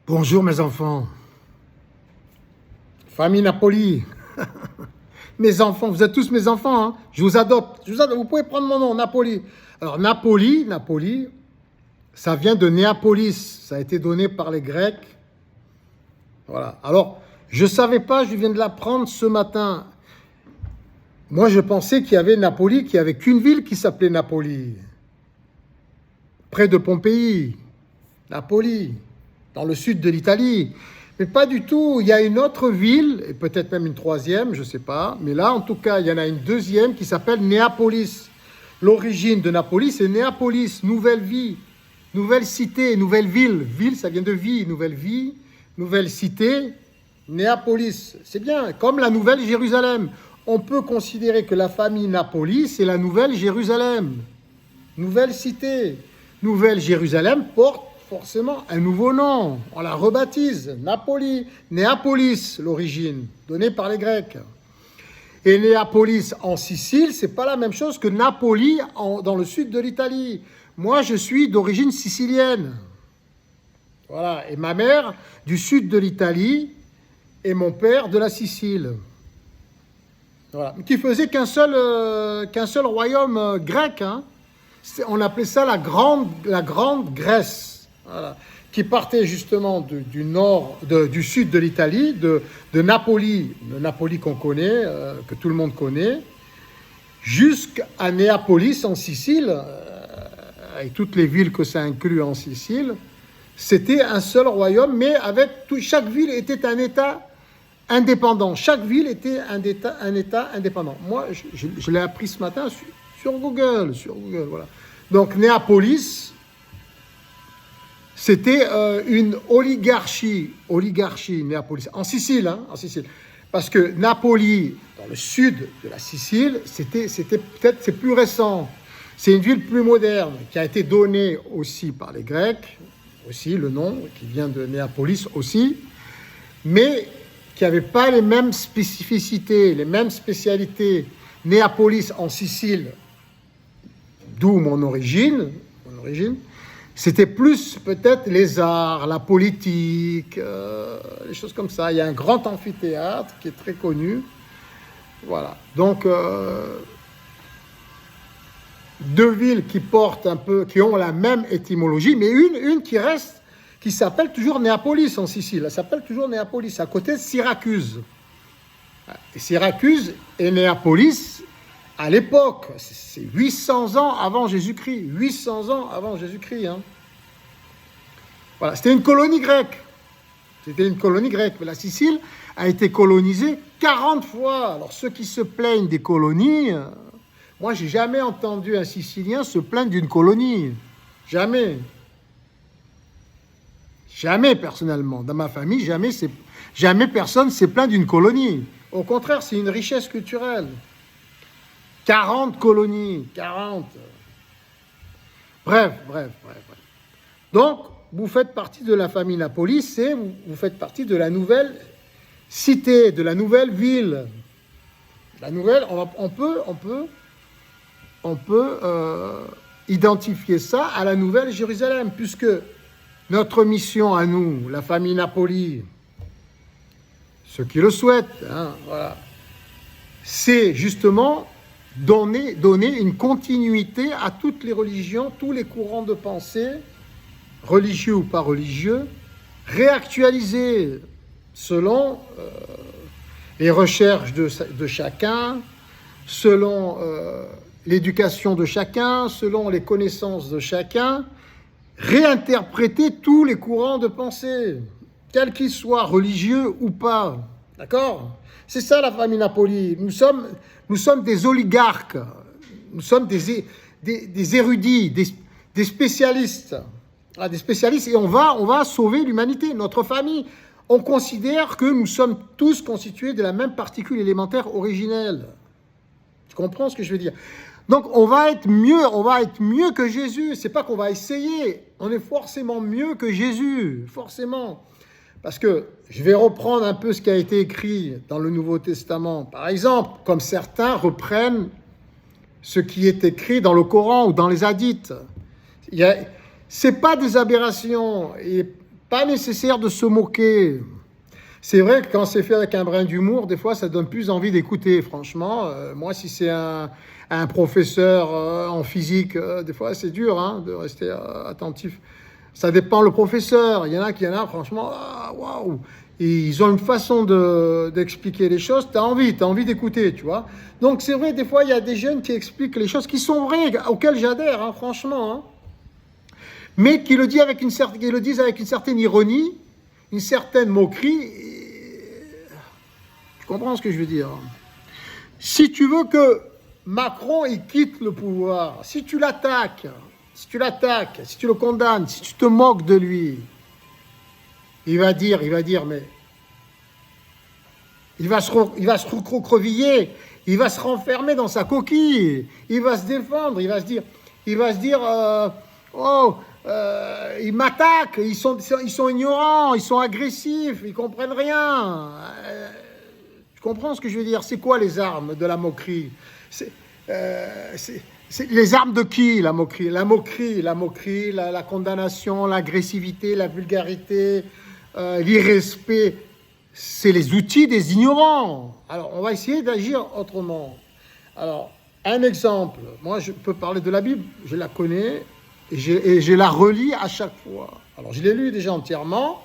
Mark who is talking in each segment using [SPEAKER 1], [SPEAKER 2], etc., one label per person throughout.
[SPEAKER 1] Bonjour mes enfants, famille Napoli, mes enfants, vous êtes tous mes enfants, hein. Je vous adopte, vous pouvez prendre mon nom, Napoli. Alors Napoli, ça vient de Néapolis, ça a été donné par les Grecs. Voilà, alors je ne savais pas, je viens de l'apprendre ce matin. Moi je pensais qu'il y avait Napoli, qu'il n'y avait qu'une ville qui s'appelait Napoli, près de Pompéi, Napoli, dans le sud de l'Italie. Mais pas du tout, il y a une autre ville, et peut-être même une troisième, je ne sais pas, mais là en tout cas il y en a une deuxième qui s'appelle Néapolis. L'origine de Napoli c'est Néapolis, nouvelle vie, nouvelle cité, nouvelle ville. Ville ça vient de vie, nouvelle cité, Néapolis. C'est bien, comme la nouvelle Jérusalem. On peut considérer que la famille Napoli c'est la nouvelle Jérusalem, nouvelle cité. Nouvelle Jérusalem porte forcément un nouveau nom. On la rebaptise Napoli, Néapolis, l'origine, donnée par les Grecs. Et Néapolis en Sicile, c'est pas la même chose que Napoli dans le sud de l'Italie. Moi, je suis d'origine sicilienne. Voilà. Et ma mère du sud de l'Italie et mon père de la Sicile. Voilà. Qui faisait qu'un seul royaume grec, hein. On appelait ça la grande Grèce, voilà, qui partait justement du nord, du sud de l'Italie, de Napoli, le Napoli qu'on connaît, que tout le monde connaît, jusqu'à Néapolis en Sicile, et toutes les villes que ça inclut en Sicile. C'était un seul royaume, mais chaque ville était un État indépendant. Chaque ville était un État indépendant. Moi, je l'ai appris ce matin sur Google, voilà. Donc, Néapolis, c'était une oligarchie, Néapolis, en Sicile, hein, en Sicile. Parce que Napoli, dans le sud de la Sicile, c'est plus récent. C'est une ville plus moderne, qui a été donnée aussi par les Grecs, aussi le nom, qui vient de Néapolis aussi, mais qui n'avait pas les mêmes spécificités, les mêmes spécialités. Néapolis en Sicile, d'où mon origine, c'était plus peut-être les arts, la politique, les choses comme ça. Il y a un grand amphithéâtre qui est très connu. Voilà. Donc, deux villes qui ont la même étymologie, mais une qui reste, qui s'appelle toujours Néapolis en Sicile. Elle s'appelle toujours Néapolis, à côté de Syracuse. Et Syracuse et Néapolis, à l'époque, c'est 800 ans avant Jésus-Christ. 800 ans avant Jésus-Christ. Hein. Voilà, c'était une colonie grecque. Mais la Sicile a été colonisée 40 fois. Alors, ceux qui se plaignent des colonies, moi, j'ai jamais entendu un Sicilien se plaindre d'une colonie. Jamais. Jamais, personnellement. Dans ma famille, jamais personne s'est plaint d'une colonie. Au contraire, c'est une richesse culturelle. 40 colonies, 40. Bref. Donc, vous faites partie de la famille Napoli, vous faites partie de la nouvelle cité, de la nouvelle ville. La nouvelle, on peut identifier ça à la nouvelle Jérusalem, puisque notre mission à nous, la famille Napoli, ceux qui le souhaitent, hein, voilà, c'est justement donner une continuité à toutes les religions, tous les courants de pensée, religieux ou pas religieux, réactualisés selon les recherches de chacun, selon l'éducation de chacun, selon les connaissances de chacun, réinterpréter tous les courants de pensée, quels qu'ils soient, religieux ou pas. D'accord ? C'est ça la famille Napoli. Nous sommes des oligarques, nous sommes des érudits, des spécialistes. Des spécialistes, et on va sauver l'humanité, notre famille. On considère que nous sommes tous constitués de la même particule élémentaire originelle. Tu comprends ce que je veux dire ? Donc on va être mieux que Jésus. C'est pas qu'on va essayer, on est forcément mieux que Jésus, forcément. Parce que je vais reprendre un peu ce qui a été écrit dans le Nouveau Testament. Par exemple, comme certains reprennent ce qui est écrit dans le Coran ou dans les hadiths. C'est pas des aberrations. Et pas nécessaire de se moquer. C'est vrai que quand c'est fait avec un brin d'humour, des fois, ça donne plus envie d'écouter, franchement. Moi, si c'est un professeur en physique, des fois, c'est dur de rester attentif. Ça dépend le professeur. Il y en a, franchement, waouh. Ils ont une façon d'expliquer les choses. T'as envie d'écouter, tu vois. Donc, c'est vrai, des fois, il y a des jeunes qui expliquent les choses qui sont vraies, auxquelles j'adhère, franchement. Mais qui le disent avec une certaine ironie, une certaine moquerie. Tu comprends ce que je veux dire? Si tu veux que Macron il quitte le pouvoir, si tu l'attaques, si tu le condamnes, si tu te moques de lui, il va dire, mais il va se recroqueviller, il va se renfermer dans sa coquille, il va se défendre, il va se dire, ils m'attaquent, ils sont ignorants, ils sont agressifs, ils comprennent rien. Tu comprends ce que je veux dire? C'est quoi les armes de la moquerie? C'est les armes de qui, la moquerie? La moquerie, la condamnation, l'agressivité, la vulgarité, l'irrespect. C'est les outils des ignorants. Alors, on va essayer d'agir autrement. Alors, un exemple. Moi, je peux parler de la Bible, je la connais et je la relis à chaque fois. Alors, je l'ai lu déjà entièrement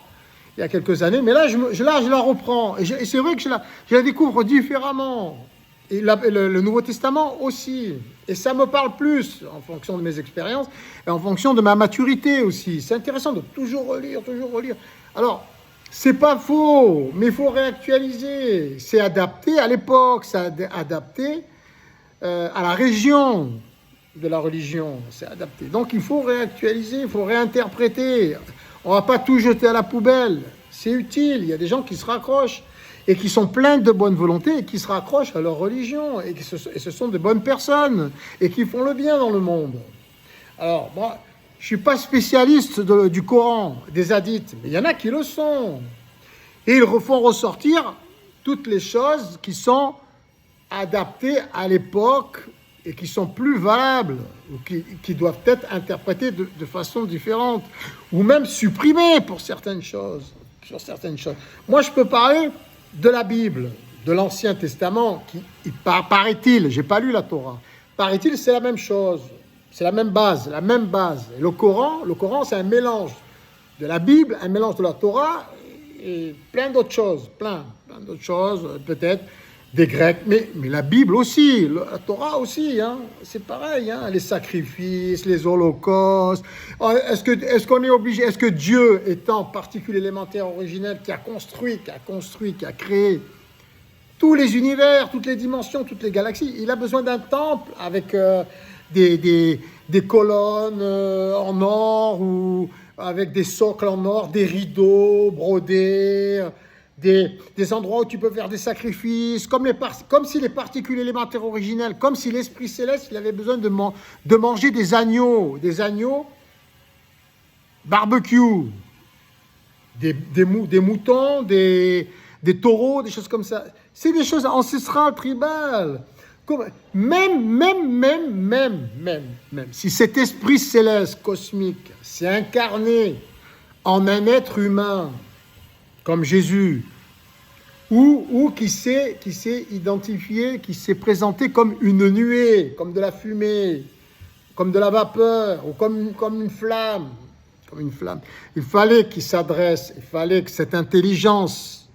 [SPEAKER 1] il y a quelques années, mais là, je la reprends. Et c'est vrai que je la découvre différemment. Et le Nouveau Testament aussi. Et ça me parle plus en fonction de mes expériences et en fonction de ma maturité aussi. C'est intéressant de toujours relire. Alors, c'est pas faux, mais il faut réactualiser. C'est adapté à l'époque, c'est adapté à la région de la religion. C'est adapté. Donc, il faut réactualiser, il faut réinterpréter. On ne va pas tout jeter à la poubelle. C'est utile. Il y a des gens qui se raccrochent et qui sont pleins de bonne volonté et qui se raccrochent à leur religion. Et ce sont de bonnes personnes et qui font le bien dans le monde. Alors, moi, je ne suis pas spécialiste du Coran, des hadiths, mais il y en a qui le sont. Et ils font ressortir toutes les choses qui sont adaptées à l'époque et qui sont plus valables, ou qui doivent être interprétées de façon différente, ou même supprimées pour certaines choses. Moi, je peux parler de la Bible, de l'Ancien Testament, qui paraît-il, j'ai pas lu la Torah, paraît-il, c'est la même chose, c'est la même base. Et le Coran, c'est un mélange de la Bible, un mélange de la Torah, et plein d'autres choses, peut-être, des Grecs, mais la Bible aussi, la Torah aussi, c'est pareil, les sacrifices, les holocaustes. Est-ce qu'on est obligé, est-ce que Dieu, étant particule élémentaire originelle, qui a construit, qui a créé tous les univers, toutes les dimensions, toutes les galaxies, il a besoin d'un temple avec des colonnes en or ou avec des socles en or, des rideaux brodés, des endroits où tu peux faire des sacrifices, comme si les particules élémentaires originelles, comme si l'Esprit Céleste, il avait besoin de manger des agneaux barbecue, des moutons, des taureaux, des choses comme ça. C'est des choses ancestrales, tribales. Même, si cet Esprit Céleste, cosmique, s'est incarné en un être humain, comme Jésus, ou qui s'est identifié, qui s'est présenté comme une nuée, comme de la fumée, comme de la vapeur, ou comme une flamme. Il fallait qu'il s'adresse, il fallait que cette intelligence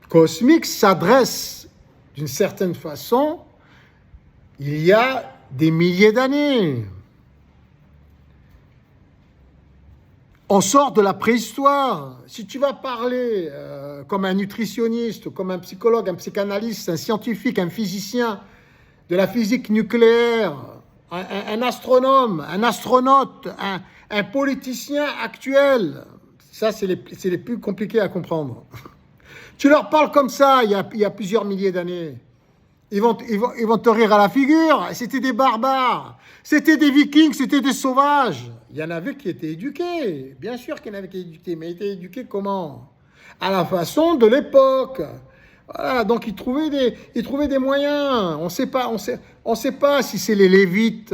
[SPEAKER 1] cosmique s'adresse d'une certaine façon il y a des milliers d'années. On sort de la préhistoire. Si tu vas parler comme un nutritionniste, comme un psychologue, un psychanalyste, un scientifique, un physicien de la physique nucléaire, un astronome, un astronaute, un politicien actuel, ça c'est les plus compliqués à comprendre. Tu leur parles comme ça il y a plusieurs milliers d'années. Ils vont te rire à la figure. C'était des barbares. C'était des vikings, c'était des sauvages. Il y en avait qui étaient éduqués. Bien sûr qu'il y en avait qui étaient éduqués, mais ils étaient éduqués comment? À la façon de l'époque. Voilà, donc ils trouvaient des moyens. On sait pas si c'est les Lévites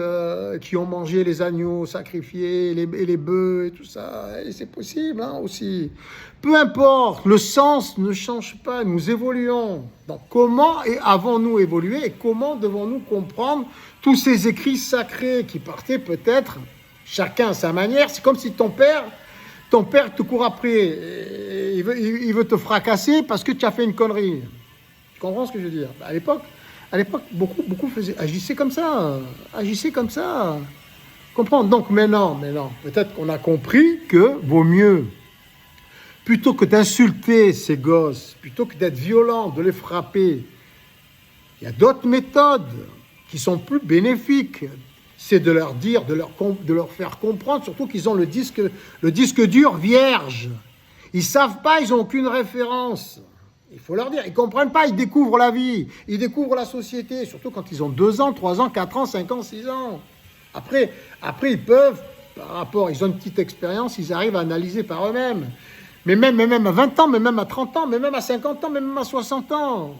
[SPEAKER 1] qui ont mangé les agneaux sacrifiés, et les bœufs et tout ça. Et c'est possible hein, aussi. Peu importe, le sens ne change pas, nous évoluons. Donc comment avons-nous évolué et comment devons-nous comprendre tous ces écrits sacrés qui partaient peut-être chacun à sa manière? C'est comme si ton père te court après, il veut te fracasser parce que tu as fait une connerie. Tu comprends ce que je veux dire? À l'époque, beaucoup agissaient comme ça. Comprends? Donc maintenant, peut-être qu'on a compris que vaut mieux, plutôt que d'insulter ces gosses, plutôt que d'être violent, de les frapper, il y a d'autres méthodes qui sont plus bénéfiques. C'est de leur dire, de leur faire comprendre, surtout qu'ils ont le disque dur vierge. Ils ne savent pas, ils n'ont aucune référence. Il faut leur dire, ils ne comprennent pas, ils découvrent la vie, ils découvrent la société, surtout quand ils ont 2 ans, 3 ans, 4 ans, 5 ans, 6 ans. Après ils peuvent, ils ont une petite expérience, ils arrivent à analyser par eux-mêmes. Mais même à 20 ans, mais même à 30 ans, mais même à 50 ans, mais même à 60 ans.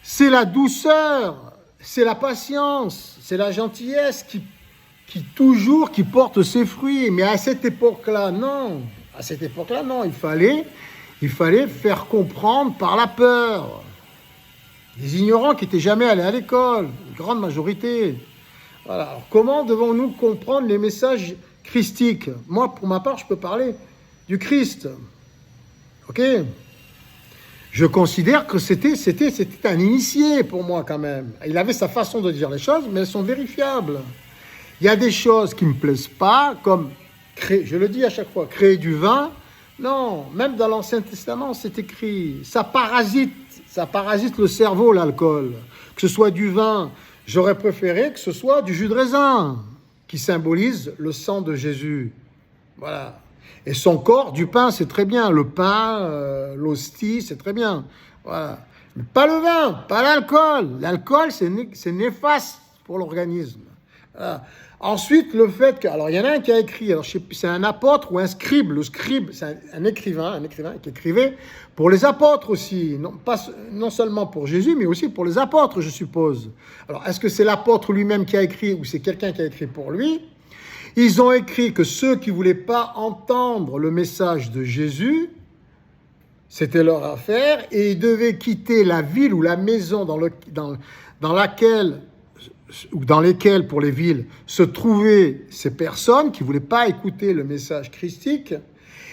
[SPEAKER 1] C'est la douceur, c'est la patience, c'est la gentillesse qui porte ses fruits. Mais à cette époque-là, non. Il fallait faire comprendre par la peur. Des ignorants qui n'étaient jamais allés à l'école, une grande majorité. Voilà. Alors, comment devons-nous comprendre les messages christiques? Moi, pour ma part, je peux parler du Christ. Ok? Je considère que c'était un initié pour moi quand même. Il avait sa façon de dire les choses, mais elles sont vérifiables. Il y a des choses qui ne me plaisent pas, comme, je le dis à chaque fois, créer du vin. Non, même dans l'Ancien Testament, c'est écrit. Ça parasite le cerveau, l'alcool. Que ce soit du vin, j'aurais préféré que ce soit du jus de raisin, qui symbolise le sang de Jésus. Voilà. Et son corps, du pain, c'est très bien. Le pain, l'hostie, c'est très bien. Voilà. Mais pas le vin, pas l'alcool. L'alcool, c'est néfaste pour l'organisme. Voilà. Ensuite, le fait que... Alors, il y en a un qui a écrit, alors, je sais plus, c'est un apôtre ou un scribe. Le scribe, c'est un écrivain qui écrivait pour les apôtres aussi. Non seulement pour Jésus, mais aussi pour les apôtres, je suppose. Alors, est-ce que c'est l'apôtre lui-même qui a écrit ou c'est quelqu'un qui a écrit pour lui? Ils ont écrit que ceux qui ne voulaient pas entendre le message de Jésus, c'était leur affaire, et ils devaient quitter la ville ou la maison dans lesquelles, pour les villes, se trouvaient ces personnes qui ne voulaient pas écouter le message christique,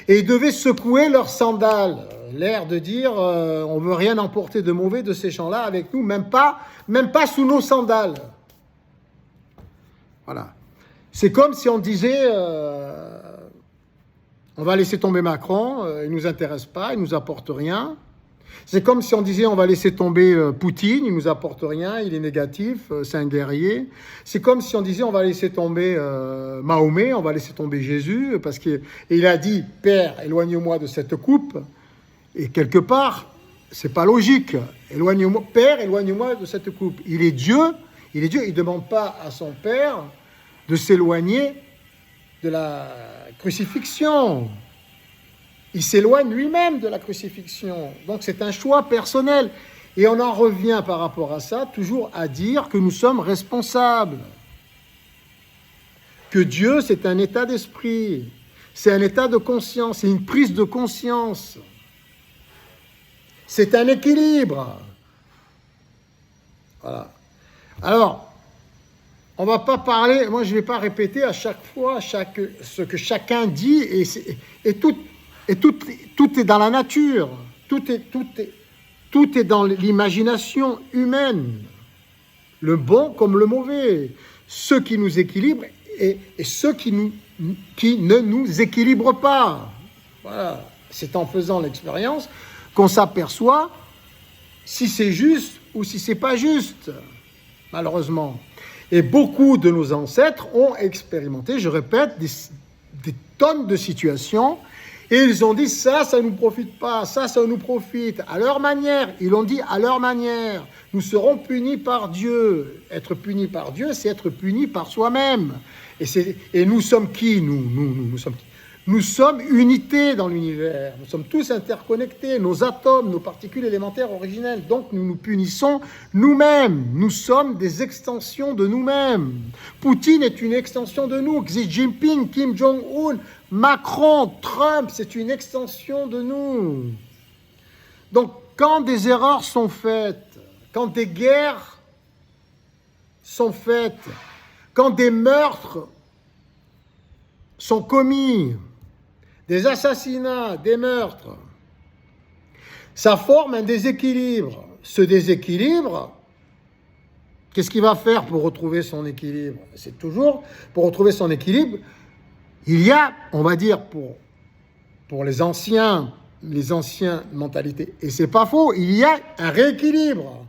[SPEAKER 1] et ils devaient secouer leurs sandales. L'air de dire, on ne veut rien emporter de mauvais de ces gens-là avec nous, même pas sous nos sandales. Voilà. C'est comme si on disait, on va laisser tomber Macron, il ne nous intéresse pas, il ne nous apporte rien. C'est comme si on disait, on va laisser tomber Poutine, il ne nous apporte rien, il est négatif, c'est un guerrier. C'est comme si on disait, on va laisser tomber Mahomet, on va laisser tomber Jésus, parce qu'il a dit, Père, éloigne-moi de cette coupe. Et quelque part, c'est pas logique. Père, éloigne-moi de cette coupe. Il est Dieu, il ne demande pas à son Père de s'éloigner de la crucifixion. Il s'éloigne lui-même de la crucifixion. Donc c'est un choix personnel. Et on en revient par rapport à ça, toujours à dire que nous sommes responsables. Que Dieu, c'est un état d'esprit. C'est un état de conscience. C'est une prise de conscience. C'est un équilibre. Voilà. Alors, on ne va pas parler, moi je ne vais pas répéter à chaque fois ce que chacun dit, et tout est dans la nature, tout est dans l'imagination humaine, le bon comme le mauvais, ce qui nous équilibre et ce qui ne nous équilibre pas. Voilà. C'est en faisant l'expérience qu'on s'aperçoit si c'est juste ou si c'est pas juste, malheureusement. Et beaucoup de nos ancêtres ont expérimenté, je répète, des tonnes de situations, et ils ont dit ça ne nous profite pas, ça nous profite, à leur manière. Ils l'ont dit à leur manière. Nous serons punis par Dieu. Être punis par Dieu, c'est être punis par soi-même. Et nous sommes qui, nous sommes qui? Nous sommes unités dans l'univers. Nous sommes tous interconnectés, nos atomes, nos particules élémentaires originelles. Donc nous nous punissons nous-mêmes. Nous sommes des extensions de nous-mêmes. Poutine est une extension de nous. Xi Jinping, Kim Jong-un, Macron, Trump, c'est une extension de nous. Donc quand des erreurs sont faites, quand des guerres sont faites, quand des meurtres sont commis, des assassinats, des meurtres, ça forme un déséquilibre. Ce déséquilibre, qu'est-ce qu'il va faire pour retrouver son équilibre? C'est toujours, pour retrouver son équilibre, il y a, on va dire, pour les anciennes mentalités, et c'est pas faux, il y a un rééquilibre,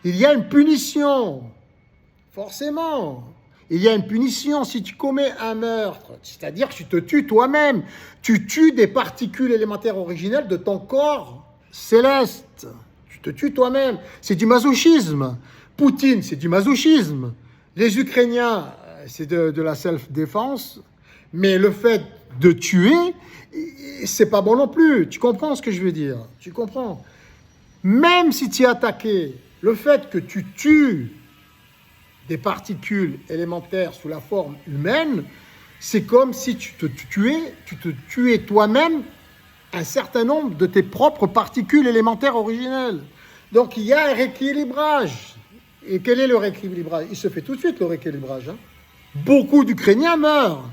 [SPEAKER 1] il y a une punition, forcément. Il y a une punition si tu commets un meurtre, c'est-à-dire que tu te tues toi-même. Tu tues des particules élémentaires originelles de ton corps céleste. Tu te tues toi-même. C'est du masochisme. Poutine, c'est du masochisme. Les Ukrainiens, c'est de la self-défense. Mais le fait de tuer, c'est pas bon non plus. Tu comprends ce que je veux dire? Tu comprends? Même si tu es attaqué, le fait que tu tues des particules élémentaires sous la forme humaine, c'est comme si tu te tuais toi-même un certain nombre de tes propres particules élémentaires originelles. Donc il y a un rééquilibrage. Et quel est le rééquilibrage? Il se fait tout de suite, le rééquilibrage. Beaucoup d'Ukrainiens meurent,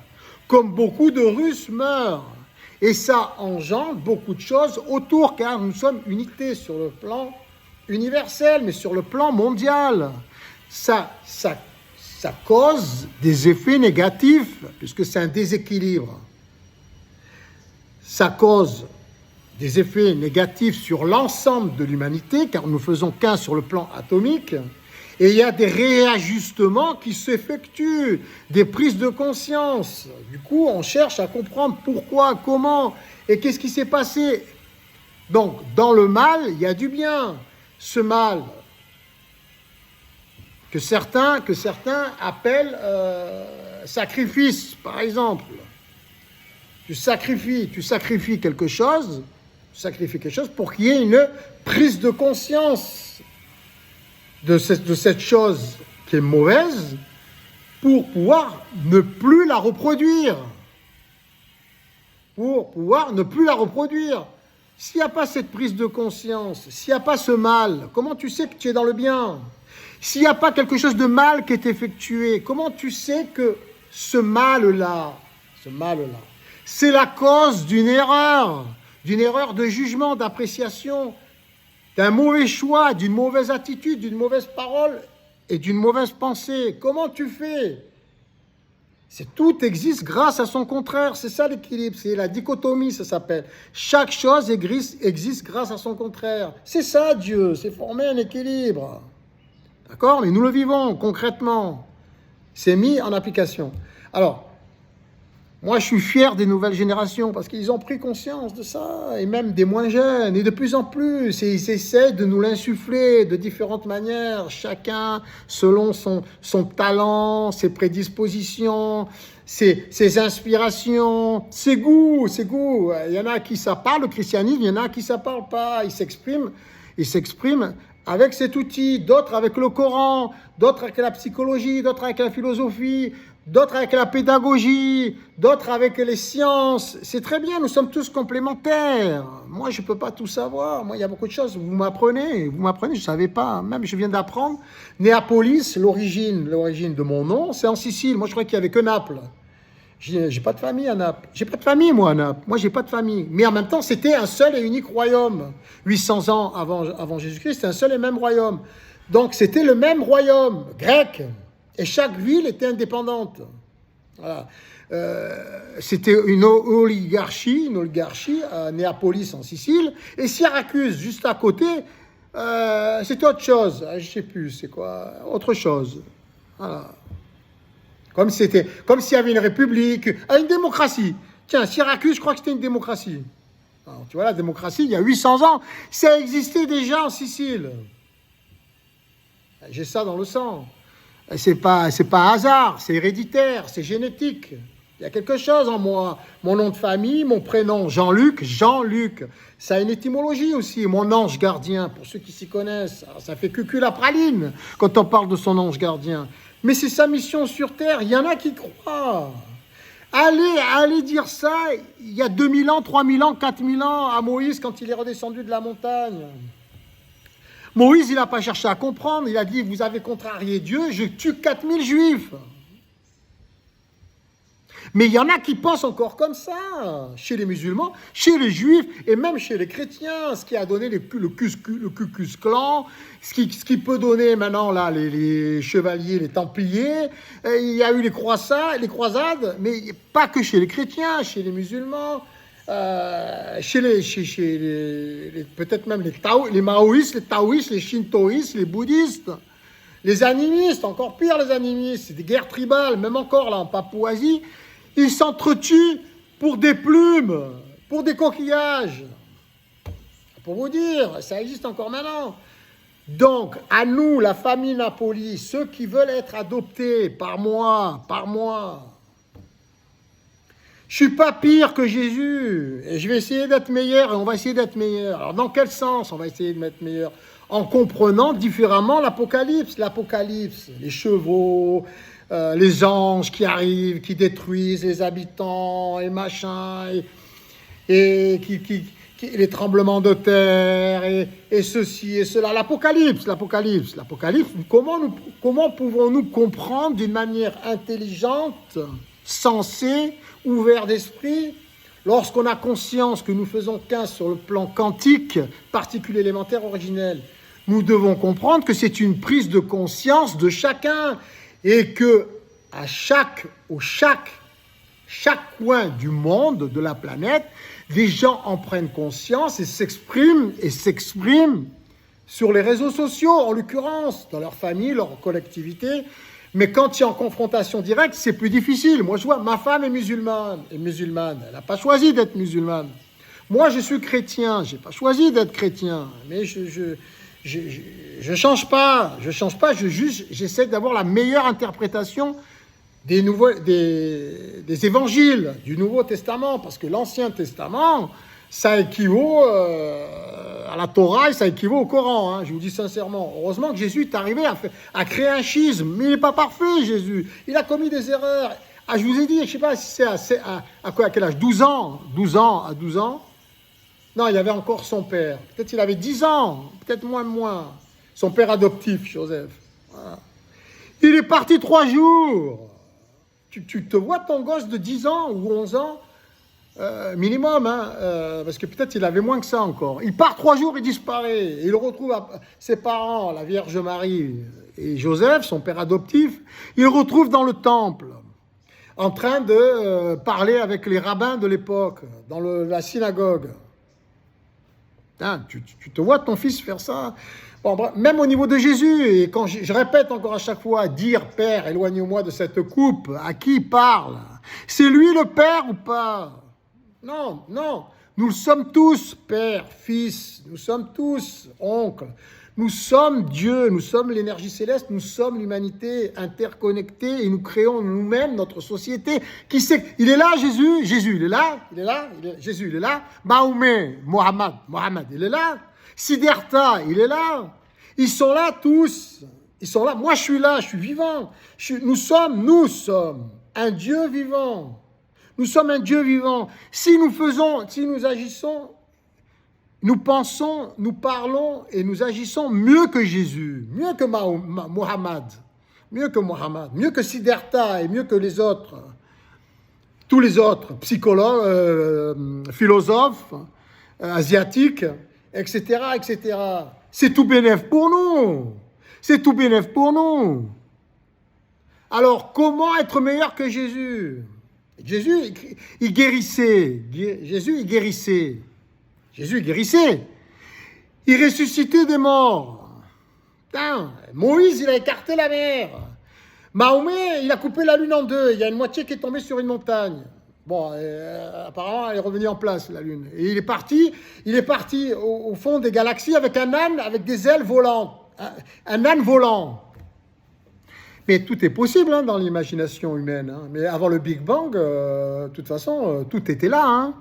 [SPEAKER 1] comme beaucoup de Russes meurent. Et ça engendre beaucoup de choses autour, car nous sommes unités sur le plan universel, mais sur le plan mondial. Ça cause des effets négatifs, puisque c'est un déséquilibre. Ça cause des effets négatifs sur l'ensemble de l'humanité, car nous ne faisons qu'un sur le plan atomique, et il y a des réajustements qui s'effectuent, des prises de conscience. Du coup, on cherche à comprendre pourquoi, comment, et qu'est-ce qui s'est passé. Donc, dans le mal, il y a du bien. Ce mal que certains appellent sacrifice, par exemple. Tu sacrifies quelque chose pour qu'il y ait une prise de conscience de cette chose qui est mauvaise pour pouvoir ne plus la reproduire. S'il n'y a pas cette prise de conscience, s'il n'y a pas ce mal, comment tu sais que tu es dans le bien? S'il n'y a pas quelque chose de mal qui est effectué, comment tu sais que ce mal-là, c'est la cause d'une erreur de jugement, d'appréciation, d'un mauvais choix, d'une mauvaise attitude, d'une mauvaise parole et d'une mauvaise pensée? Comment tu fais? Tout existe grâce à son contraire, c'est ça l'équilibre, c'est la dichotomie, ça s'appelle. Chaque chose existe grâce à son contraire. C'est ça Dieu, c'est former un équilibre. D'accord? Mais nous le vivons concrètement. C'est mis en application. Alors, moi je suis fier des nouvelles générations parce qu'ils ont pris conscience de ça, et même des moins jeunes, et de plus en plus. Et ils essaient de nous l'insuffler de différentes manières, chacun selon son talent, ses prédispositions, ses inspirations, ses goûts. Il y en a à qui ça parle, le christianisme, il y en a à qui ça parle pas. Ils s'expriment avec cet outil, d'autres avec le Coran, d'autres avec la psychologie, d'autres avec la philosophie, d'autres avec la pédagogie, d'autres avec les sciences. C'est très bien, nous sommes tous complémentaires. Moi, je ne peux pas tout savoir. Moi, il y a beaucoup de choses. Vous m'apprenez, je ne savais pas. Même, je viens d'apprendre. Néapolis, l'origine de mon nom, c'est en Sicile. Moi, je croyais qu'il n'y avait que Naples. J'ai pas de famille à Naples. J'ai pas de famille, moi, à Naples. Moi, j'ai pas de famille. Mais en même temps, c'était un seul et unique royaume. 800 ans avant Jésus-Christ, c'était un seul et même royaume. Donc, c'était le même royaume grec. Et chaque ville était indépendante. Voilà. C'était une oligarchie à Néapolis, en Sicile. Et Syracuse, juste à côté, c'était autre chose. Je ne sais plus, c'est quoi? Autre chose. Voilà. Comme s'il y avait une république, une démocratie. Tiens, Syracuse, je crois que c'était une démocratie. Alors, tu vois, la démocratie, il y a 800 ans, ça existait déjà en Sicile. J'ai ça dans le sang. C'est pas un hasard, c'est héréditaire, c'est génétique. Il y a quelque chose en moi. Mon nom de famille, mon prénom, Jean-Luc, Jean-Luc. Ça a une étymologie aussi. Mon ange gardien, pour ceux qui s'y connaissent. Alors, ça fait cucul la praline quand on parle de son ange gardien. Mais c'est sa mission sur Terre. Il y en a qui croient. Allez dire ça il y a 2000 ans, 3000 ans, 4000 ans à Moïse quand il est redescendu de la montagne. Moïse, il n'a pas cherché à comprendre. Il a dit, vous avez contrarié Dieu, je tue 4000 juifs. Mais il y en a qui pensent encore comme ça, chez les musulmans, chez les juifs et même chez les chrétiens, ce qui a donné le Ku Klux Klan, ce qui peut donner maintenant là, les chevaliers, les templiers. Il y a eu les croisades, mais pas que chez les chrétiens, chez les musulmans, peut-être même les maoïstes, les taoïstes, les shintoïstes, les bouddhistes. Les animistes, encore pire les animistes, c'est des guerres tribales, même encore là en Papouasie, ils s'entretuent pour des plumes, pour des coquillages. Pour vous dire, ça existe encore maintenant. Donc, à nous, la famille Napoli, ceux qui veulent être adoptés par moi, je ne suis pas pire que Jésus, et je vais essayer d'être meilleur, et on va essayer d'être meilleur. Alors, dans quel sens on va essayer de être meilleur? En comprenant différemment l'Apocalypse, les chevaux, les anges qui arrivent, qui détruisent les habitants et machin, et les tremblements de terre, et ceci et cela. L'Apocalypse. Comment pouvons-nous comprendre d'une manière intelligente, sensée, ouverte d'esprit, lorsqu'on a conscience que nous faisons qu'un sur le plan quantique, particule élémentaire originelle? Nous devons comprendre que c'est une prise de conscience de chacun et que à chaque coin du monde, de la planète, les gens en prennent conscience et s'expriment sur les réseaux sociaux, en l'occurrence, dans leur famille, leur collectivité. Mais quand il y a en confrontation directe, c'est plus difficile. Moi, je vois, ma femme est musulmane. Elle n'a pas choisi d'être musulmane. Moi, je suis chrétien. Je n'ai pas choisi d'être chrétien. Mais je change pas, j'essaie d'avoir la meilleure interprétation des évangiles, du Nouveau Testament, parce que l'Ancien Testament, ça équivaut à la Torah et ça équivaut au Coran, hein, je vous dis sincèrement. Heureusement que Jésus est arrivé à créer un schisme, mais il n'est pas parfait, Jésus. Il a commis des erreurs. Ah, je vous ai dit, je ne sais pas si c'est à quel âge, 12 ans. Non, il avait encore son père. Peut-être il avait 10 ans, peut-être moins. Son père adoptif, Joseph. Voilà. Il est parti 3 jours. Tu te vois ton gosse de 10 ans ou 11 ans, minimum, hein, parce que peut-être il avait moins que ça encore. Il part 3 jours, il disparaît. Et il retrouve ses parents, la Vierge Marie et Joseph, son père adoptif. Il le retrouve dans le temple, en train de parler avec les rabbins de l'époque, dans la synagogue. Hein, tu te vois ton fils faire ça? Bon, même au niveau de Jésus, et quand je répète encore à chaque fois, dire « Père, éloigne-moi de cette coupe », à qui il parle? C'est lui le Père ou pas? Non, nous le sommes tous, Père, Fils, nous sommes tous oncles. Nous sommes Dieu, nous sommes l'énergie céleste, nous sommes l'humanité interconnectée et nous créons nous-mêmes notre société. Qui sait? Il est là, Jésus, il est là, Jésus, il est là. Mahomet, Mohammed, il est là. Siddhartha, il est là. Ils sont là tous. Ils sont là. Moi, je suis là, je suis vivant. Nous sommes un Dieu vivant. Nous sommes un Dieu vivant. Si nous agissons, nous pensons, nous parlons et nous agissons mieux que Jésus, mieux que Mohammed, mieux que Siddhartha et mieux que les autres, tous les autres psychologues, philosophes, asiatiques, etc. C'est tout bénef pour nous. Alors, comment être meilleur que Jésus? Jésus, il guérissait. Il ressuscitait des morts. Putain, Moïse, il a écarté la mer. Mahomet, il a coupé la lune en deux. Il y a une moitié qui est tombée sur une montagne. Bon, apparemment, elle est revenue en place, la lune. Et il est parti au fond des galaxies avec un âne, avec des ailes volantes. Un âne volant. Mais tout est possible hein, dans l'imagination humaine. Hein. Mais avant le Big Bang, de toute façon, tout était là. Hein.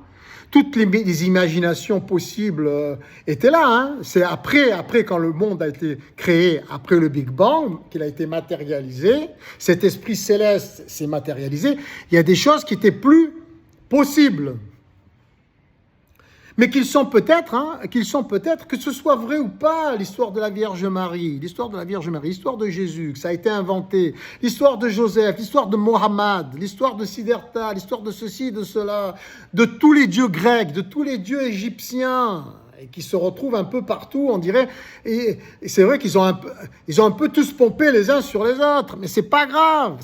[SPEAKER 1] Toutes les imaginations possibles étaient là. Hein. C'est après, quand le monde a été créé, après le Big Bang, qu'il a été matérialisé, cet esprit céleste s'est matérialisé, il y a des choses qui étaient plus possibles. Mais qu'ils sont peut-être, que ce soit vrai ou pas, l'histoire de la Vierge Marie, l'histoire de Jésus, que ça a été inventé, l'histoire de Joseph, l'histoire de Mohammed, l'histoire de Siddhartha, l'histoire de ceci, de cela, de tous les dieux grecs, de tous les dieux égyptiens, et qui se retrouvent un peu partout, on dirait. Et c'est vrai qu'ils ont un peu tous pompé les uns sur les autres, mais c'est pas grave.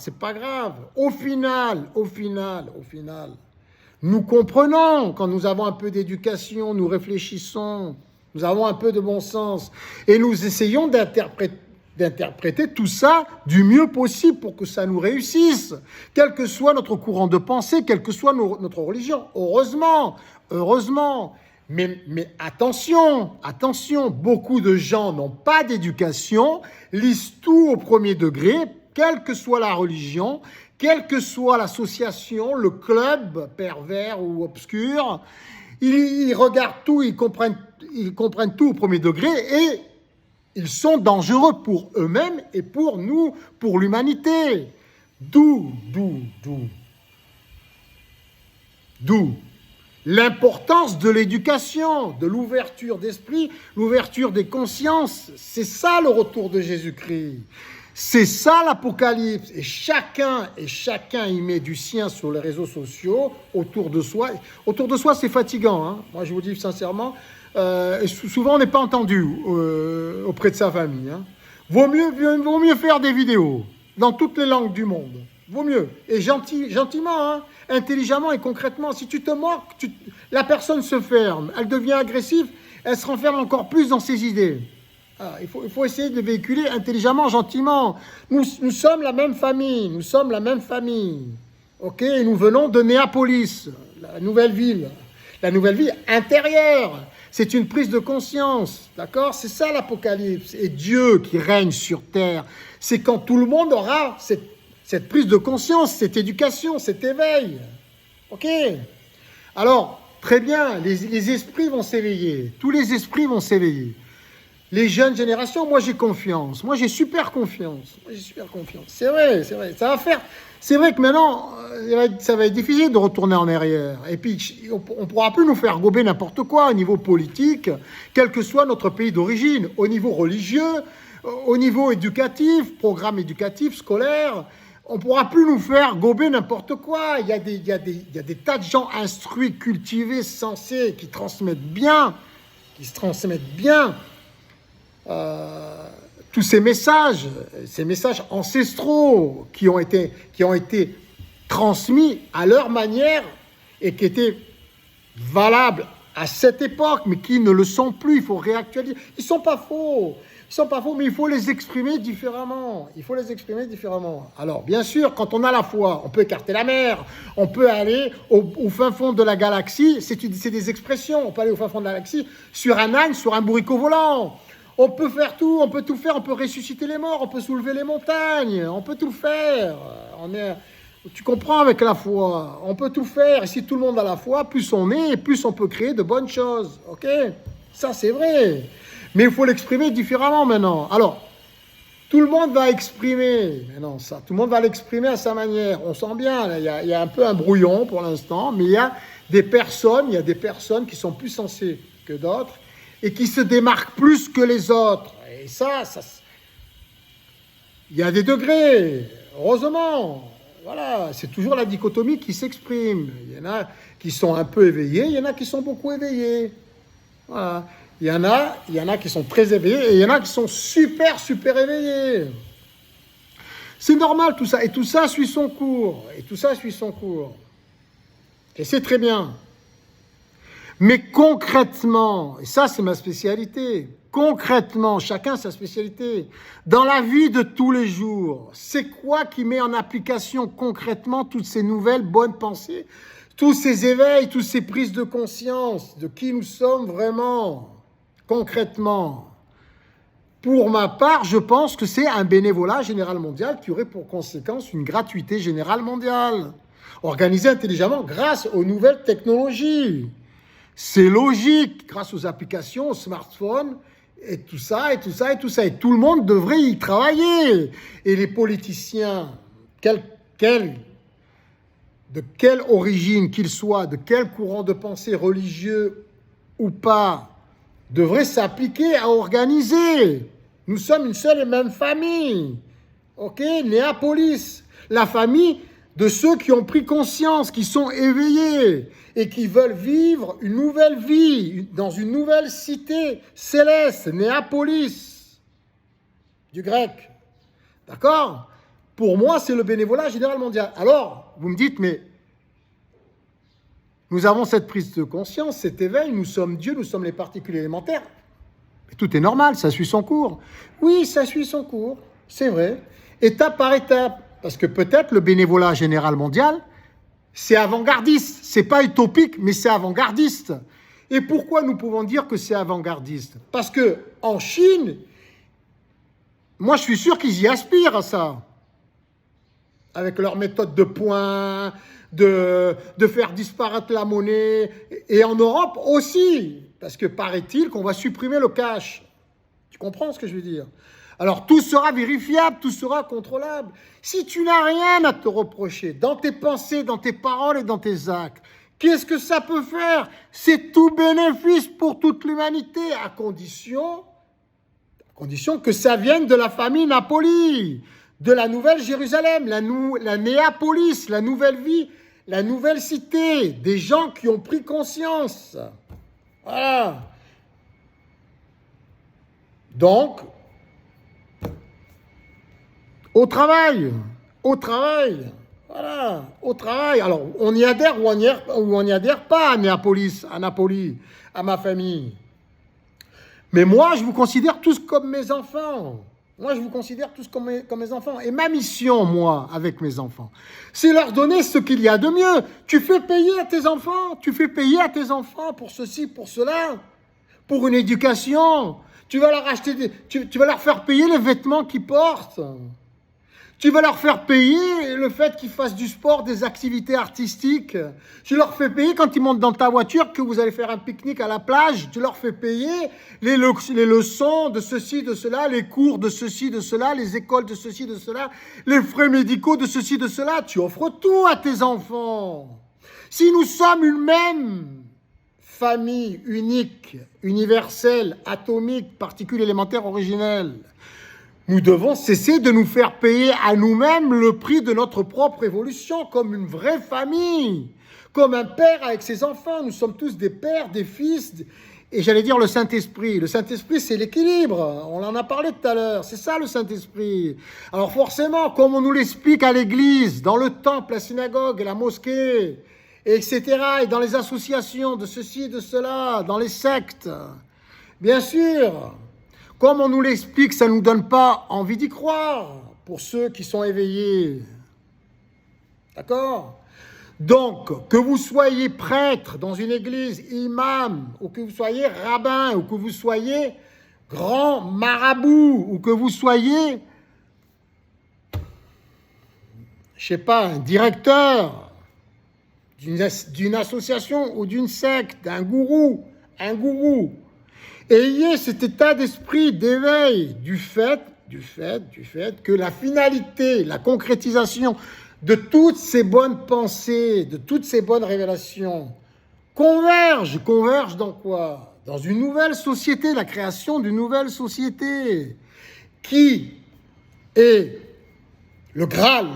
[SPEAKER 1] Au final, nous comprenons quand nous avons un peu d'éducation, nous réfléchissons, nous avons un peu de bon sens et nous essayons d'interpréter tout ça du mieux possible pour que ça nous réussisse, quel que soit notre courant de pensée, quelle que soit notre religion. Heureusement. Mais attention, beaucoup de gens n'ont pas d'éducation, lisent tout au premier degré, quelle que soit la religion, quelle que soit l'association, le club pervers ou obscur, ils regardent tout, ils comprennent tout au premier degré et ils sont dangereux pour eux-mêmes et pour nous, pour l'humanité. D'où l'importance de l'éducation, de l'ouverture d'esprit, l'ouverture des consciences. C'est ça le retour de Jésus-Christ. C'est ça l'Apocalypse. Et chacun y met du sien sur les réseaux sociaux, autour de soi. Autour de soi, c'est fatigant. Hein. Moi, je vous dis sincèrement, souvent, on n'est pas entendu auprès de sa famille. Hein. Vaut mieux faire des vidéos dans toutes les langues du monde. Vaut mieux. Et gentiment, hein, intelligemment et concrètement. Si tu te moques, la personne se ferme. Elle devient agressive. Elle se renferme encore plus dans ses idées. Ah, il faut essayer de véhiculer intelligemment, gentiment. Nous sommes la même famille. Ok, et nous venons de Néapolis, la nouvelle ville intérieure. C'est une prise de conscience, d'accord? C'est ça l'Apocalypse. Et Dieu qui règne sur terre, c'est quand tout le monde aura cette prise de conscience, cette éducation, cet éveil. Ok? Alors, très bien, les esprits vont s'éveiller. Tous les esprits vont s'éveiller. Les jeunes générations, moi j'ai confiance. Moi j'ai super confiance. C'est vrai. Ça va faire. C'est vrai que maintenant, ça va être difficile de retourner en arrière. Et puis, on ne pourra plus nous faire gober n'importe quoi au niveau politique, quel que soit notre pays d'origine, au niveau religieux, au niveau éducatif, programme éducatif, scolaire. On ne pourra plus nous faire gober n'importe quoi. Il y a des tas de gens instruits, cultivés, sensés, qui se transmettent bien. Tous ces messages ancestraux qui ont été transmis à leur manière et qui étaient valables à cette époque, mais qui ne le sont plus. Il faut réactualiser. Ils ne sont pas faux, mais il faut les exprimer différemment. Alors, bien sûr, quand on a la foi, on peut écarter la mer, on peut aller au fin fond de la galaxie. C'est des expressions. On peut aller au fin fond de la galaxie sur un âne, sur un bourricot volant. On peut faire tout, on peut tout faire, on peut ressusciter les morts, on peut soulever les montagnes, on peut tout faire. Tu comprends avec la foi, on peut tout faire. Et si tout le monde a la foi, plus on est, plus on peut créer de bonnes choses. Ok? Ça, c'est vrai. Mais il faut l'exprimer différemment maintenant. Alors, tout le monde va exprimer maintenant ça. Tout le monde va l'exprimer à sa manière. On sent bien, là, il y a un peu un brouillon pour l'instant, mais il y a des personnes qui sont plus sensées que d'autres et qui se démarquent plus que les autres. Et ça, il y a des degrés, heureusement. Voilà, c'est toujours la dichotomie qui s'exprime. Il y en a qui sont un peu éveillés, il y en a qui sont beaucoup éveillés. Voilà. Il y en a qui sont très éveillés et il y en a qui sont super éveillés. C'est normal tout ça. Et tout ça suit son cours. Et c'est très bien. Mais concrètement, et ça c'est ma spécialité, concrètement, chacun sa spécialité, dans la vie de tous les jours, c'est quoi qui met en application concrètement toutes ces nouvelles bonnes pensées, tous ces éveils, toutes ces prises de conscience de qui nous sommes vraiment, concrètement? Pour ma part, je pense que c'est un bénévolat général mondial qui aurait pour conséquence une gratuité générale mondiale, organisée intelligemment grâce aux nouvelles technologies. C'est logique, grâce aux applications, aux smartphones, et tout ça, et tout ça, et tout ça. Et tout le monde devrait y travailler. Et les politiciens, de quelle origine qu'ils soient, de quel courant de pensée religieux ou pas, devraient s'appliquer à organiser. Nous sommes une seule et même famille. Ok, Néapolis, la famille de ceux qui ont pris conscience, qui sont éveillés et qui veulent vivre une nouvelle vie dans une nouvelle cité céleste, Néapolis, du grec. D'accord? Pour moi, c'est le bénévolat général mondial. Alors, vous me dites, mais nous avons cette prise de conscience, cet éveil, nous sommes Dieu, nous sommes les particules élémentaires. Mais tout est normal, ça suit son cours. Oui, ça suit son cours, c'est vrai, étape par étape. Parce que peut-être le bénévolat général mondial, c'est avant-gardiste. C'est pas utopique, mais c'est avant-gardiste. Et pourquoi nous pouvons dire que c'est avant-gardiste? Parce que en Chine, moi je suis sûr qu'ils y aspirent à ça. Avec leur méthode de points, de faire disparaître la monnaie. Et en Europe aussi. Parce que paraît-il qu'on va supprimer le cash. Tu comprends ce que je veux dire? Alors tout sera vérifiable, tout sera contrôlable. Si tu n'as rien à te reprocher dans tes pensées, dans tes paroles et dans tes actes, qu'est-ce que ça peut faire? C'est tout bénéfice pour toute l'humanité, à condition que ça vienne de la famille Napoli, de la nouvelle Jérusalem, la Néapolis, la nouvelle vie, la nouvelle cité, des gens qui ont pris conscience. Voilà. Donc, au travail, voilà, au travail. Alors, on y adhère ou on n'y adhère pas à Néapolis, à Napoli, à ma famille. Mais moi, je vous considère tous comme mes enfants. Moi, je vous considère tous comme mes enfants. Et ma mission, moi, avec mes enfants, c'est leur donner ce qu'il y a de mieux. Tu fais payer à tes enfants pour ceci, pour cela, pour une éducation. Tu vas leur acheter, tu vas leur faire payer les vêtements qu'ils portent. Tu vas leur faire payer le fait qu'ils fassent du sport, des activités artistiques. Tu leur fais payer quand ils montent dans ta voiture que vous allez faire un pique-nique à la plage. Tu leur fais payer les leçons de ceci, de cela, les cours de ceci, de cela, les écoles de ceci, de cela, les frais médicaux de ceci, de cela. Tu offres tout à tes enfants. Si nous sommes une même famille unique, universelle, atomique, particule élémentaire originelle, nous devons cesser de nous faire payer à nous-mêmes le prix de notre propre évolution comme une vraie famille, comme un père avec ses enfants. Nous sommes tous des pères, des fils, et j'allais dire le Saint-Esprit. Le Saint-Esprit, c'est l'équilibre. On en a parlé tout à l'heure. C'est ça le Saint-Esprit. Alors forcément, comme on nous l'explique à l'église, dans le temple, la synagogue et la mosquée, etc., et dans les associations de ceci, de cela, dans les sectes, bien sûr. Comme on nous l'explique, ça ne nous donne pas envie d'y croire pour ceux qui sont éveillés. D'accord? Donc, que vous soyez prêtre dans une église, imam, ou que vous soyez rabbin, ou que vous soyez grand marabout, ou que vous soyez, je sais pas, un directeur d'une association ou d'une secte, un gourou, ayez cet état d'esprit d'éveil du fait que la finalité, la concrétisation de toutes ces bonnes pensées, de toutes ces bonnes révélations converge dans quoi? Dans une nouvelle société, la création d'une nouvelle société qui est le Graal,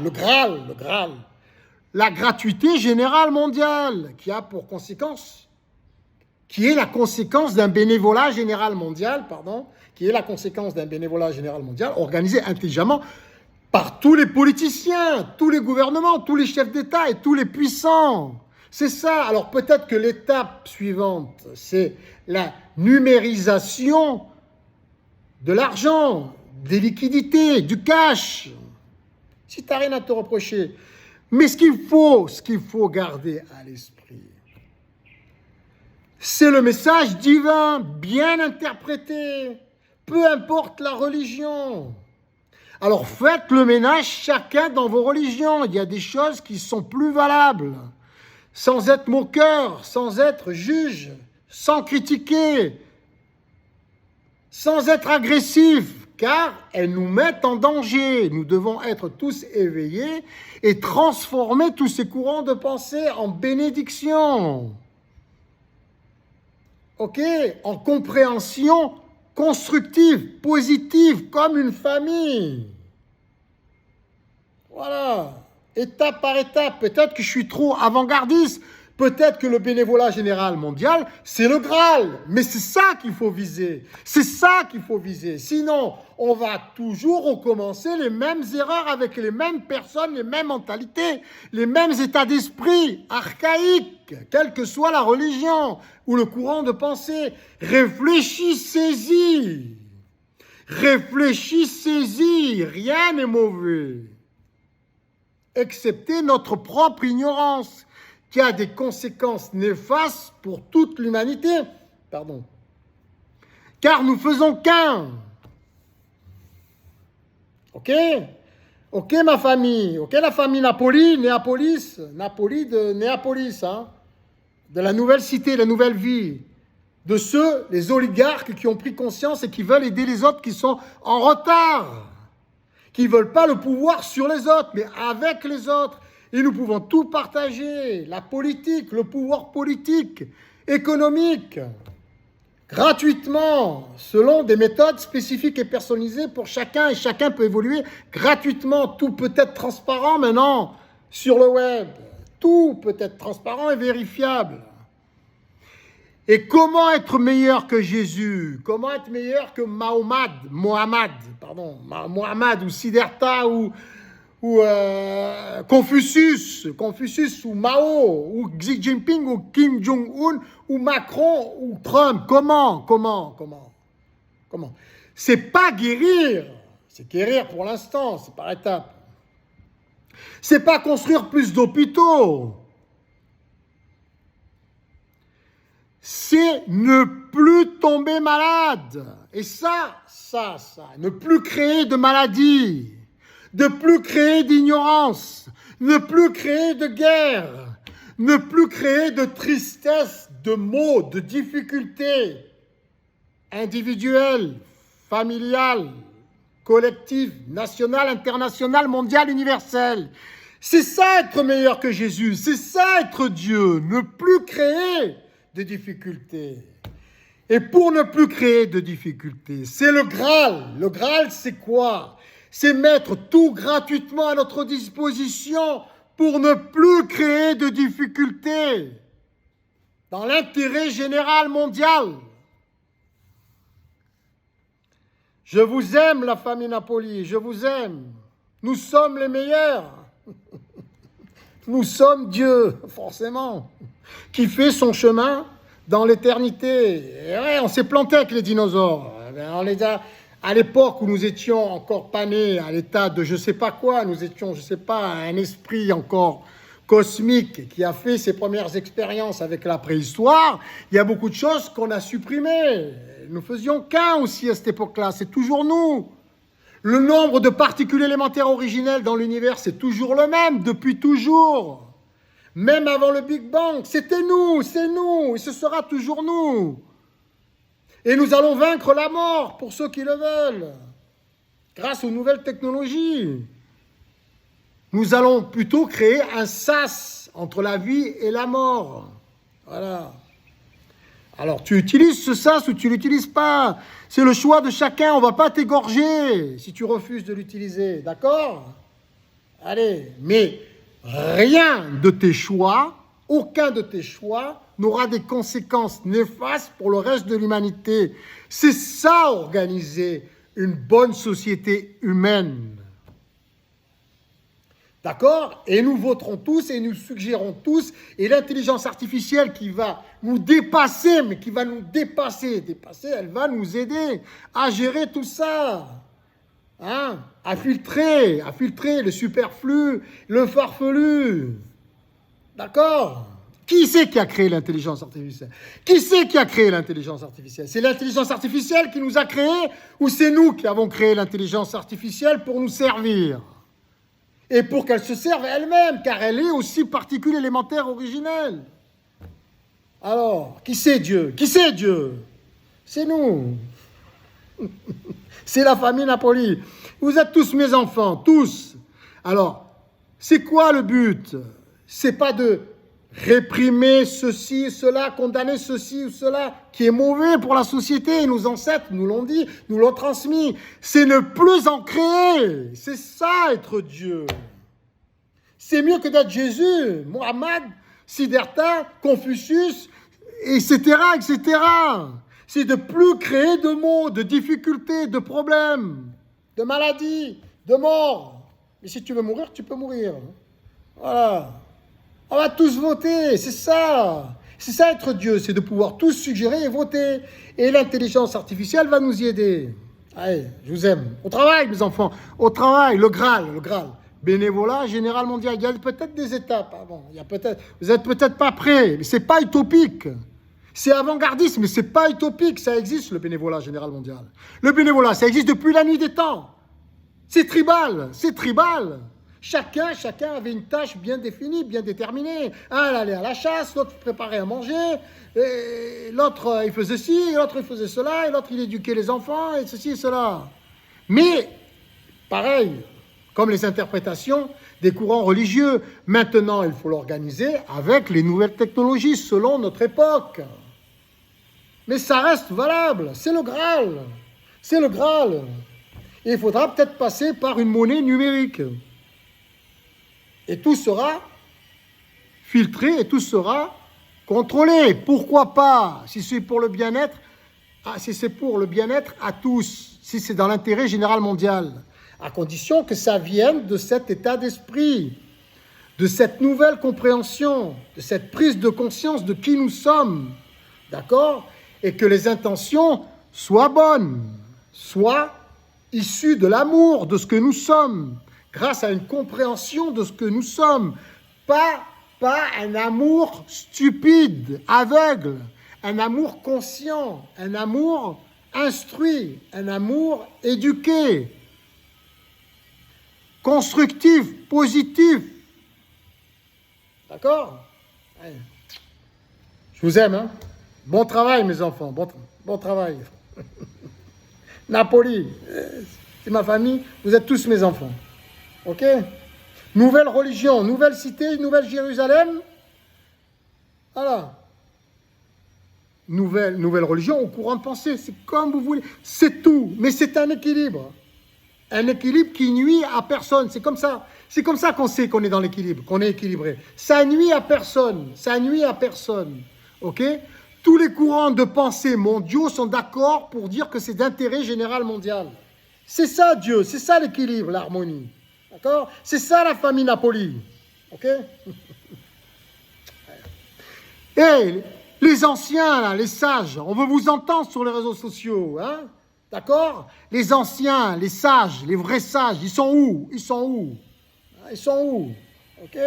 [SPEAKER 1] la gratuité générale mondiale qui a pour conséquence, qui est la conséquence d'un bénévolat général mondial, organisé intelligemment par tous les politiciens, tous les gouvernements, tous les chefs d'État et tous les puissants. C'est ça. Alors peut-être que l'étape suivante, c'est la numérisation de l'argent, des liquidités, du cash. Si tu n'as rien à te reprocher. Mais ce qu'il faut garder à l'esprit, c'est le message divin bien interprété peu importe la religion. Alors faites le ménage chacun dans vos religions. Il y a des choses qui sont plus valables. Sans être moqueur, sans être juge, sans critiquer, sans être agressif, car elles nous mettent en danger. Nous devons être tous éveillés et transformer tous ces courants de pensée en bénédiction. Ok, en compréhension constructive, positive, comme une famille. Voilà, étape par étape. Peut-être que je suis trop avant-gardiste, peut-être que le bénévolat général mondial, c'est le Graal. Mais c'est ça qu'il faut viser. C'est ça qu'il faut viser. Sinon, on va toujours recommencer les mêmes erreurs avec les mêmes personnes, les mêmes mentalités, les mêmes états d'esprit archaïques, quelle que soit la religion ou le courant de pensée. Réfléchissez-y. Réfléchissez-y. Rien n'est mauvais. Excepté notre propre ignorance, qui a des conséquences néfastes pour toute l'humanité. Pardon. Car nous faisons qu'un. Ok? Ok, ma famille. Ok, la famille Napoli, Néapolis. Napoli de Néapolis, hein? De la nouvelle cité, la nouvelle vie. De ceux, les oligarques qui ont pris conscience et qui veulent aider les autres qui sont en retard. Qui ne veulent pas le pouvoir sur les autres, mais avec les autres. Et nous pouvons tout partager, la politique, le pouvoir politique, économique, gratuitement, selon des méthodes spécifiques et personnalisées pour chacun, et chacun peut évoluer gratuitement. Tout peut être transparent maintenant sur le web. Tout peut être transparent et vérifiable. Et comment être meilleur que Jésus? Comment être meilleur que Mohammed ou Siddhartha ou Confucius ou Mao ou Xi Jinping ou Kim Jong-un ou Macron ou Trump? Comment? C'est pas guérir, c'est guérir pour l'instant, c'est par étapes. C'est pas construire plus d'hôpitaux. C'est ne plus tomber malade. Et ça, ne plus créer de maladies, ne plus créer d'ignorance, ne plus créer de guerre, ne plus créer de tristesse, de maux, de difficultés individuelles, familiales, collectives, nationales, internationales, mondiales, universelles. C'est ça être meilleur que Jésus, c'est ça être Dieu, ne plus créer de difficultés. Et pour ne plus créer de difficultés, c'est le Graal. Le Graal, c'est quoi? C'est mettre tout gratuitement à notre disposition pour ne plus créer de difficultés dans l'intérêt général mondial. Je vous aime, la famille Napoli, je vous aime. Nous sommes les meilleurs. Nous sommes Dieu, forcément, qui fait son chemin dans l'éternité. Et ouais, on s'est planté avec les dinosaures. On les a, à l'époque où nous étions encore pas nés, à l'état de je sais pas quoi, nous étions, je sais pas, un esprit encore cosmique qui a fait ses premières expériences avec la préhistoire. Il y a beaucoup de choses qu'on a supprimées. Nous faisions qu'un aussi à cette époque-là. C'est toujours nous. Le nombre de particules élémentaires originelles dans l'univers, c'est toujours le même, depuis toujours. Même avant le Big Bang, c'était nous, c'est nous, et ce sera toujours nous. Et nous allons vaincre la mort pour ceux qui le veulent, grâce aux nouvelles technologies. Nous allons plutôt créer un sas entre la vie et la mort. Voilà. Alors, tu utilises ce sas ou tu ne l'utilises pas. C'est le choix de chacun. On ne va pas t'égorger si tu refuses de l'utiliser. D'accord? Allez, mais rien de tes choix, aucun de tes choix n'aura des conséquences néfastes pour le reste de l'humanité. C'est ça, organiser une bonne société humaine. D'accord? Et nous voterons tous et nous suggérons tous, et l'intelligence artificielle qui va nous dépasser, mais qui va nous dépasser, elle va nous aider à gérer tout ça. Hein? À filtrer le superflu, le farfelu. D'accord? Qui c'est qui a créé l'intelligence artificielle? Qui c'est qui a créé l'intelligence artificielle? C'est l'intelligence artificielle qui nous a créés ou c'est nous qui avons créé l'intelligence artificielle pour nous servir? Et pour qu'elle se serve elle-même, car elle est aussi particule élémentaire originelle. Alors, qui c'est Dieu? Qui c'est Dieu? C'est nous. C'est la famille Napoli. Vous êtes tous mes enfants, tous. Alors, c'est quoi le but? C'est pas de réprimer ceci, cela, condamner ceci ou cela, qui est mauvais pour la société. Nos ancêtres nous l'ont dit, nous l'ont transmis. C'est ne plus en créer. C'est ça, être Dieu. C'est mieux que d'être Jésus, Mohammed, Siddhartha, Confucius, etc., etc. C'est de plus créer de maux, de difficultés, de problèmes, de maladies, de morts. Mais si tu veux mourir, tu peux mourir. Voilà. On va tous voter, c'est ça. C'est ça être Dieu, c'est de pouvoir tous suggérer et voter. Et l'intelligence artificielle va nous y aider. Allez, je vous aime. Au travail, mes enfants. Au travail, le Graal, le Graal. Bénévolat général mondial. Il y a peut-être des étapes avant. Il y a peut-être, vous n'êtes peut-être pas prêts, mais ce n'est pas utopique. C'est avant-gardiste, mais ce n'est pas utopique. Ça existe, le bénévolat général mondial. Le bénévolat, ça existe depuis la nuit des temps. C'est tribal, c'est tribal. Chacun avait une tâche bien définie, bien déterminée. Un, il allait à la chasse, l'autre préparait à manger, et l'autre, il faisait ci, l'autre, il faisait cela, et l'autre, il éduquait les enfants, et ceci et cela. Mais, pareil, comme les interprétations des courants religieux, maintenant, il faut l'organiser avec les nouvelles technologies, selon notre époque. Mais ça reste valable, c'est le Graal. C'est le Graal. Et il faudra peut-être passer par une monnaie numérique. Et tout sera filtré et tout sera contrôlé. Pourquoi pas? Si c'est pour le bien-être, si c'est pour le bien-être à tous, si c'est dans l'intérêt général mondial, à condition que ça vienne de cet état d'esprit, de cette nouvelle compréhension, de cette prise de conscience de qui nous sommes, d'accord? Et que les intentions soient bonnes, soient issues de l'amour de ce que nous sommes, grâce à une compréhension de ce que nous sommes, pas un amour stupide, aveugle, un amour conscient, un amour instruit, un amour éduqué, constructif, positif. D'accord? Je vous aime, hein? Bon travail, mes enfants, bon travail. Napoli, c'est ma famille, vous êtes tous mes enfants. Ok? Nouvelle religion, nouvelle cité, nouvelle Jérusalem. Voilà. Nouvelle religion au courant de pensée, c'est comme vous voulez. C'est tout, mais c'est un équilibre. Un équilibre qui nuit à personne. C'est comme ça. C'est comme ça qu'on sait qu'on est dans l'équilibre, qu'on est équilibré. Ça nuit à personne. Ça nuit à personne. Ok? Tous les courants de pensée mondiaux sont d'accord pour dire que c'est d'intérêt général mondial. C'est ça Dieu, c'est ça l'équilibre, l'harmonie. D'accord? C'est ça la famille Napoli. Ok? Et les anciens, là, les sages, on veut vous entendre sur les réseaux sociaux. Hein? D'accord? Les anciens, les sages, les vrais sages, ils sont où? Ils sont où? Ils sont où? Ok?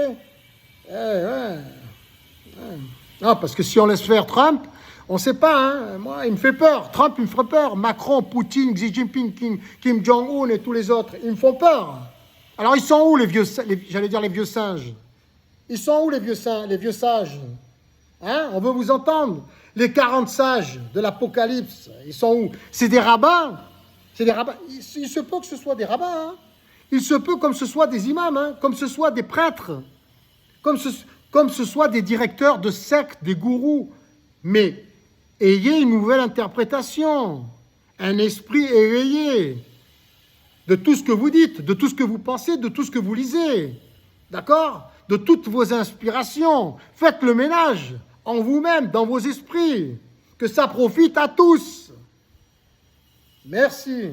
[SPEAKER 1] Non, parce que si on laisse faire Trump, on ne sait pas. Hein? Moi, il me fait peur. Trump, il me ferait peur. Macron, Poutine, Xi Jinping, Kim Jong-un et tous les autres, ils me font peur. Alors, ils sont où les vieux singes? Ils sont où les vieux sages? Hein? On veut vous entendre. Les 40 sages de l'Apocalypse, ils sont où? C'est des rabbins. C'est des rabbins. Il se peut que ce soit des rabbins. Hein? Il se peut comme ce soit des imams, hein? Comme ce soit des prêtres, comme ce soit des directeurs de sectes, des gourous. Mais ayez une nouvelle interprétation, un esprit éveillé de tout ce que vous dites, de tout ce que vous pensez, de tout ce que vous lisez. D'accord? De toutes vos inspirations. Faites le ménage en vous-même, dans vos esprits. Que ça profite à tous. Merci.